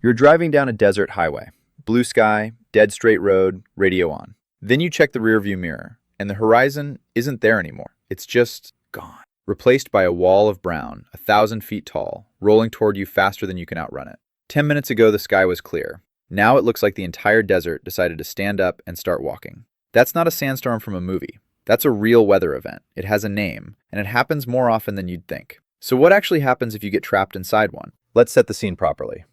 You're driving down a desert highway. Blue sky, dead straight road, radio on. Then you check the rearview mirror, and the horizon isn't there anymore. It's just gone. Replaced by a wall of brown, 1,000 feet tall, rolling toward you faster than you can outrun it. 10 minutes ago, the sky was clear. Now it looks like the entire desert decided to stand up and start walking. That's not a sandstorm from a movie. That's a real weather event. It has a name, and it happens more often than you'd think. So what actually happens if you get trapped inside one? Let's set the scene properly.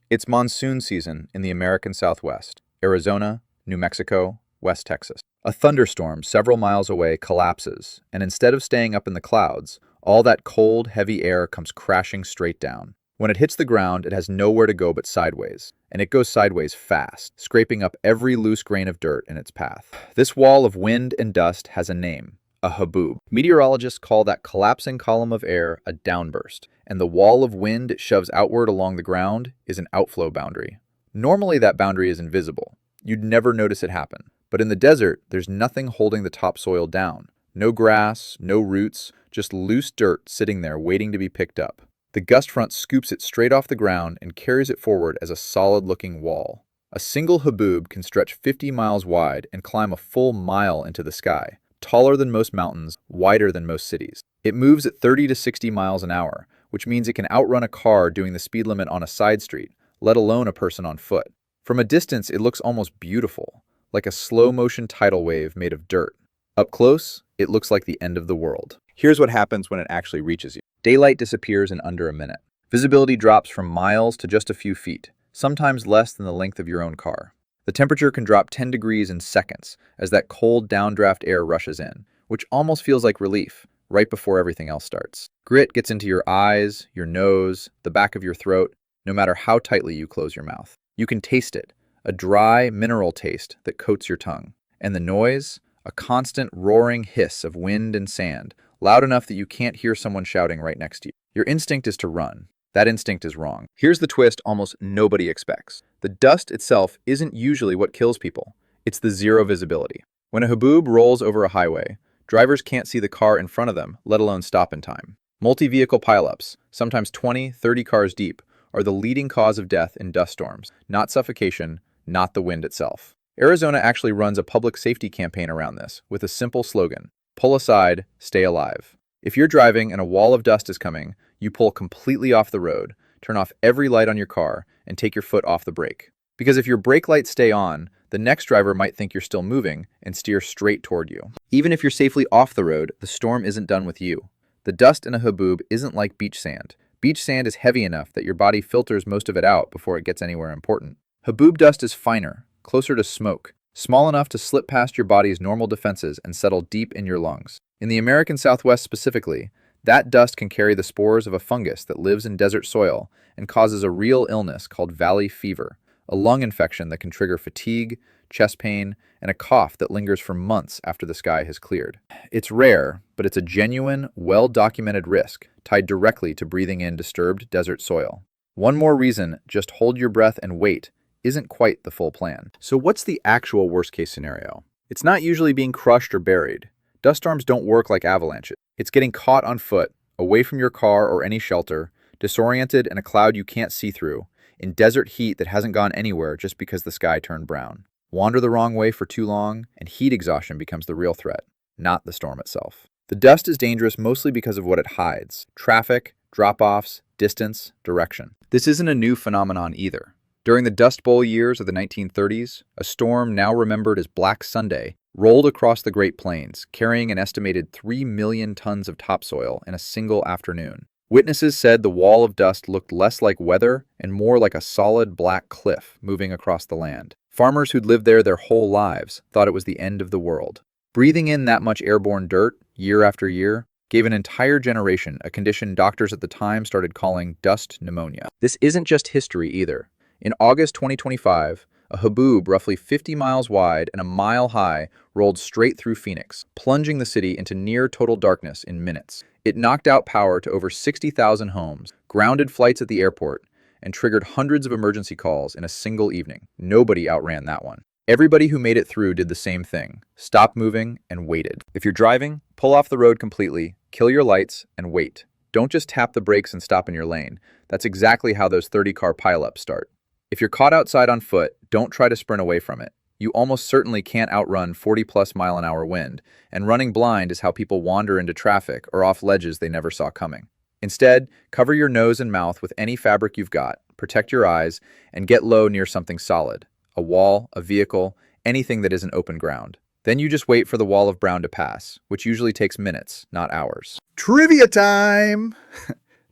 It's monsoon season in the American Southwest, Arizona, New Mexico, West Texas. A thunderstorm several miles away collapses, and instead of staying up in the clouds, all that cold, heavy air comes crashing straight down. When it hits the ground, it has nowhere to go but sideways, and it goes sideways fast, scraping up every loose grain of dirt in its path. This wall of wind and dust has a name, a haboob. Meteorologists call that collapsing column of air a downburst, and the wall of wind it shoves outward along the ground is an outflow boundary. Normally that boundary is invisible. You'd never notice it happen. But in the desert, there's nothing holding the topsoil down. No grass, no roots, just loose dirt sitting there waiting to be picked up. The gust front scoops it straight off the ground and carries it forward as a solid-looking wall. A single haboob can stretch 50 miles wide and climb a full mile into the sky, taller than most mountains, wider than most cities. It moves at 30 to 60 miles an hour, which means it can outrun a car doing the speed limit on a side street, let alone a person on foot. From a distance, it looks almost beautiful, like a slow-motion tidal wave made of dirt. Up close, it looks like the end of the world. Here's what happens when it actually reaches you. Daylight disappears in under a minute. Visibility drops from miles to just a few feet, sometimes less than the length of your own car. The temperature can drop 10 degrees in seconds as that cold downdraft air rushes in, which almost feels like relief, right before everything else starts. Grit gets into your eyes, your nose, the back of your throat, no matter how tightly you close your mouth. You can taste it, a dry, mineral taste that coats your tongue. And the noise? A constant roaring hiss of wind and sand, loud enough that you can't hear someone shouting right next to you. Your instinct is to run. That instinct is wrong. Here's the twist almost nobody expects. The dust itself isn't usually what kills people. It's the zero visibility. When a haboob rolls over a highway, drivers can't see the car in front of them, let alone stop in time. Multi-vehicle pileups, sometimes 20, 30 cars deep, are the leading cause of death in dust storms, not suffocation, not the wind itself. Arizona actually runs a public safety campaign around this with a simple slogan: pull aside, stay alive. If you're driving and a wall of dust is coming, you pull completely off the road, turn off every light on your car, and take your foot off the brake. Because if your brake lights stay on, the next driver might think you're still moving and steer straight toward you. Even if you're safely off the road, the storm isn't done with you. The dust in a haboob isn't like beach sand. Beach sand is heavy enough that your body filters most of it out before it gets anywhere important. Haboob dust is finer, closer to smoke, small enough to slip past your body's normal defenses and settle deep in your lungs. In the American Southwest specifically, that dust can carry the spores of a fungus that lives in desert soil and causes a real illness called valley fever, a lung infection that can trigger fatigue, chest pain, and a cough that lingers for months after the sky has cleared. It's rare, but it's a genuine, well-documented risk tied directly to breathing in disturbed desert soil. One more reason, just hold your breath and wait, isn't quite the full plan. So what's the actual worst-case scenario? It's not usually being crushed or buried. Dust storms don't work like avalanches. It's getting caught on foot, away from your car or any shelter, disoriented in a cloud you can't see through, in desert heat that hasn't gone anywhere just because the sky turned brown. Wander the wrong way for too long, and heat exhaustion becomes the real threat, not the storm itself. The dust is dangerous mostly because of what it hides: traffic, drop-offs, distance, direction. This isn't a new phenomenon either. During the Dust Bowl years of the 1930s, a storm now remembered as Black Sunday rolled across the Great Plains, carrying an estimated 3 million tons of topsoil in a single afternoon. Witnesses said the wall of dust looked less like weather and more like a solid black cliff moving across the land. Farmers who'd lived there their whole lives thought it was the end of the world. Breathing in that much airborne dirt, year after year, gave an entire generation a condition doctors at the time started calling dust pneumonia. This isn't just history either. In August 2025, a haboob roughly 50 miles wide and a mile high rolled straight through Phoenix, plunging the city into near total darkness in minutes. It knocked out power to over 60,000 homes, grounded flights at the airport, and triggered hundreds of emergency calls in a single evening. Nobody outran that one. Everybody who made it through did the same thing: stopped moving and waited. If you're driving, pull off the road completely, kill your lights, and wait. Don't just tap the brakes and stop in your lane. That's exactly how those 30-car pileups start. If you're caught outside on foot, don't try to sprint away from it. You almost certainly can't outrun 40-plus mile-an-hour wind, and running blind is how people wander into traffic or off ledges they never saw coming. Instead, cover your nose and mouth with any fabric you've got, protect your eyes, and get low near something solid. A wall, a vehicle, anything that isn't open ground. Then you just wait for the wall of brown to pass, which usually takes minutes, not hours. Trivia time!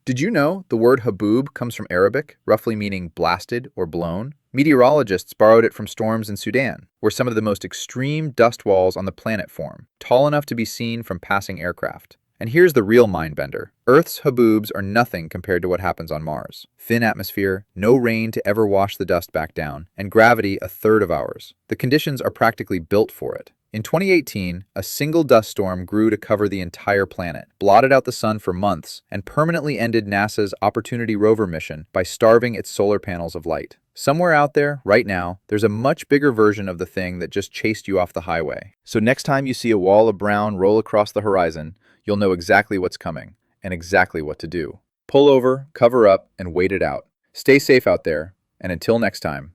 Did you know the word haboob comes from Arabic, roughly meaning blasted or blown? Meteorologists borrowed it from storms in Sudan, where some of the most extreme dust walls on the planet form, tall enough to be seen from passing aircraft. And here's the real mind-bender. Earth's haboobs are nothing compared to what happens on Mars. Thin atmosphere, no rain to ever wash the dust back down, and gravity a third of ours. The conditions are practically built for it. In 2018, a single dust storm grew to cover the entire planet, blotted out the sun for months, and permanently ended NASA's Opportunity rover mission by starving its solar panels of light. Somewhere out there, right now, there's a much bigger version of the thing that just chased you off the highway. So next time you see a wall of brown roll across the horizon, you'll know exactly what's coming and exactly what to do. Pull over, cover up, and wait it out. Stay safe out there, and until next time.